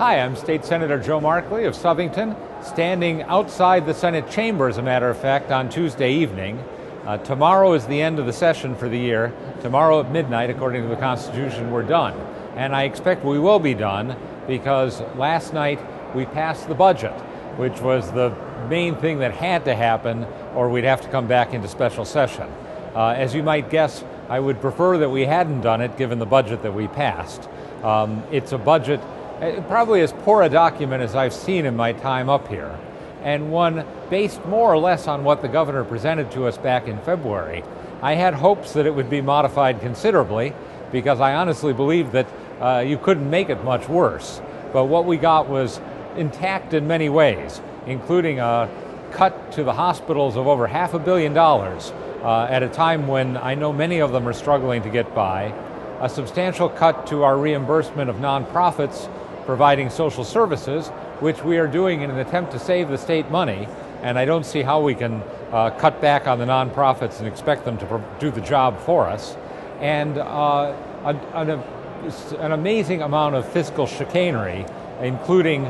Hi, I'm State Senator Joe Markley of Southington, standing outside the Senate chamber, as a matter of fact, on Tuesday evening. Tomorrow is the end of the session for the year. Tomorrow at midnight, according to the Constitution, we're done. And I expect we will be done because last night we passed the budget, which was the main thing that had to happen, or we'd have to come back into special session. As you might guess, I would prefer that we hadn't done it given the budget that we passed. It's a budget, probably as poor a document as I've seen in my time up here, and one based more or less on what the governor presented to us back in February. I had hopes that it would be modified considerably because I honestly believed that you couldn't make it much worse. But what we got was intact in many ways, including a cut to the hospitals of over $500 million at a time when I know many of them are struggling to get by, a substantial cut to our reimbursement of nonprofits providing social services, which we are doing in an attempt to save the state money, and I don't see how we can cut back on the nonprofits and expect them to do the job for us, and an amazing amount of fiscal chicanery, including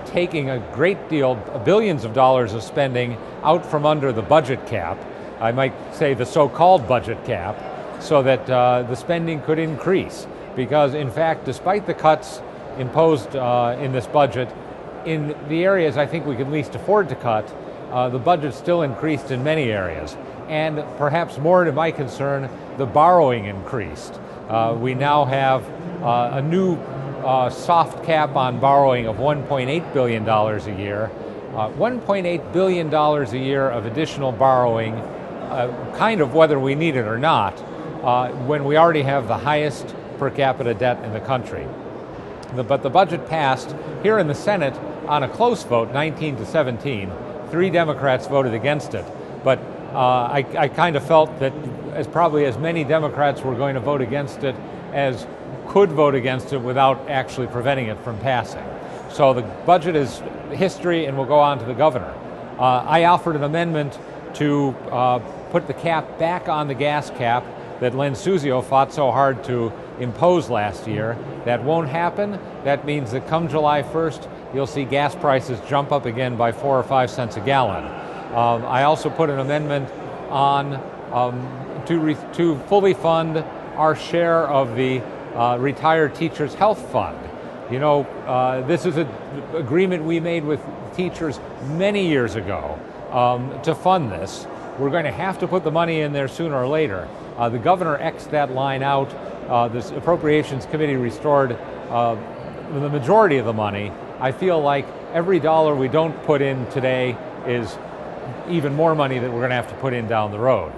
taking a great deal, billions of dollars of spending out from under the budget cap, I might say the so-called budget cap, so that the spending could increase. Because in fact, despite the cuts imposed in this budget, in the areas I think we can least afford to cut, the budget still increased in many areas. And perhaps more to my concern, the borrowing increased. We now have a new soft cap on borrowing of $1.8 billion a year. $1.8 billion a year of additional borrowing, kind of whether we need it or not, when we already have the highest per capita debt in the country. But the budget passed here in the Senate on a close vote, 19-17. 3 Democrats voted against it. But I kind of felt that probably as many Democrats were going to vote against it as could vote against it without actually preventing it from passing. So the budget is history and will go on to the governor. I offered an amendment to put the cap back on the gas cap that Len Suzio fought so hard to impose last year. That won't happen. That means that come July 1st, you'll see gas prices jump up again by 4 or 5 cents a gallon. I also put an amendment on to fully fund our share of the retired teachers' health fund. You know, this is an agreement we made with teachers many years ago to fund this. We're going to have to put the money in there sooner or later. The governor X'd that line out. This Appropriations Committee restored the majority of the money. I feel like every dollar we don't put in today is even more money that we're going to have to put in down the road.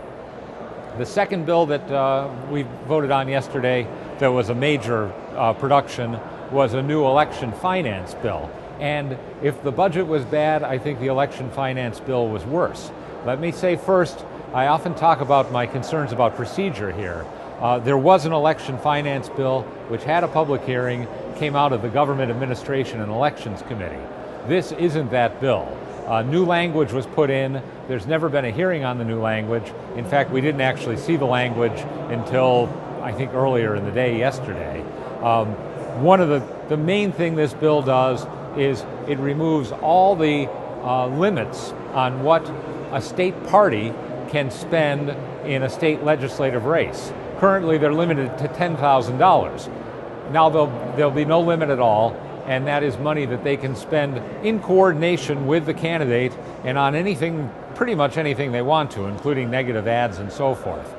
The second bill that we voted on yesterday that was a major production was a new election finance bill. And if the budget was bad, I think the election finance bill was worse. Let me say first, I often talk about my concerns about procedure here. There was an election finance bill which had a public hearing, came out of the Government Administration and Elections Committee. This isn't that bill. New language was put in. There's never been a hearing on the new language. In fact, we didn't actually see the language until I think earlier in the day yesterday. One of the main thing this bill does is it removes all the limits on what a state party can spend in a state legislative race. Currently, they're limited to $10,000. Now there'll be no limit at all, and that is money that they can spend in coordination with the candidate and on anything, pretty much anything they want to, including negative ads and so forth.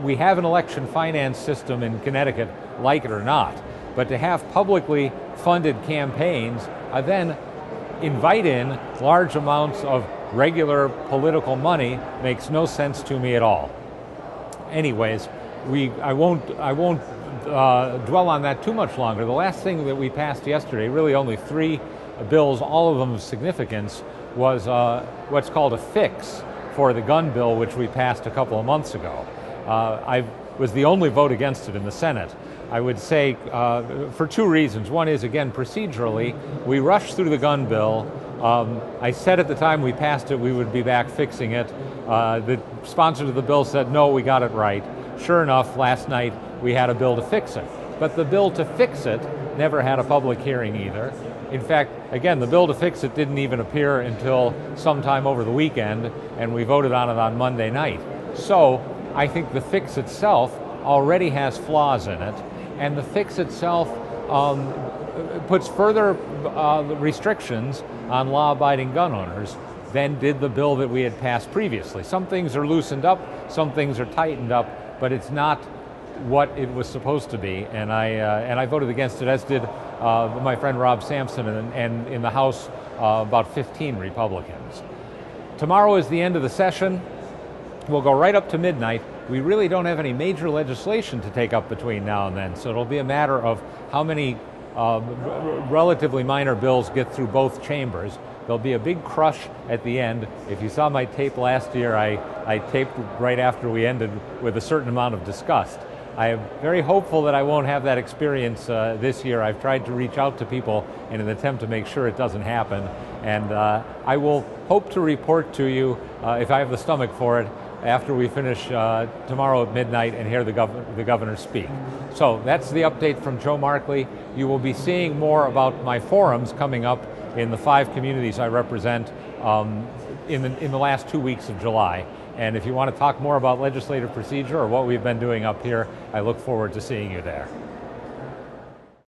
We have an election finance system in Connecticut, like it or not, but to have publicly funded campaigns then invite in large amounts of regular political money makes no sense to me at all. Anyways, I won't dwell on that too much longer. The last thing that we passed yesterday, really only 3 bills, all of them of significance, was what's called a fix for the gun bill, which we passed a couple of months ago. I was the only vote against it in the Senate. I would say for 2 reasons. One is, again, procedurally, we rushed through the gun bill. I said at the time we passed it we would be back fixing it. The sponsors of the bill said, no, we got it right. Sure enough, last night we had a bill to fix it. but the bill to fix it never had a public hearing either. In fact, again, the bill to fix it didn't even appear until sometime over the weekend, and we voted on it on Monday night. So I think the fix itself already has flaws in it, and the fix itself puts further restrictions on law-abiding gun owners than did the bill that we had passed previously. Some things are loosened up, some things are tightened up, but it's not what it was supposed to be, and I voted against it, as did my friend Rob Sampson, and in the House about 15 Republicans. Tomorrow is the end of the session. We'll go right up to midnight. We really don't have any major legislation to take up between now and then, so it'll be a matter of how many relatively minor bills get through both chambers. There'll be a big crush at the end. If you saw my tape last year, I taped right after we ended with a certain amount of disgust. I am very hopeful that I won't have that experience this year. I've tried to reach out to people in an attempt to make sure it doesn't happen, and I will hope to report to you, if I have the stomach for it, after we finish tomorrow at midnight and hear the governor speak. So that's the update from Joe Markley. You will be seeing more about my forums coming up in the 5 communities I represent in the last 2 weeks of July. And if you want to talk more about legislative procedure or what we've been doing up here, I look forward to seeing you there.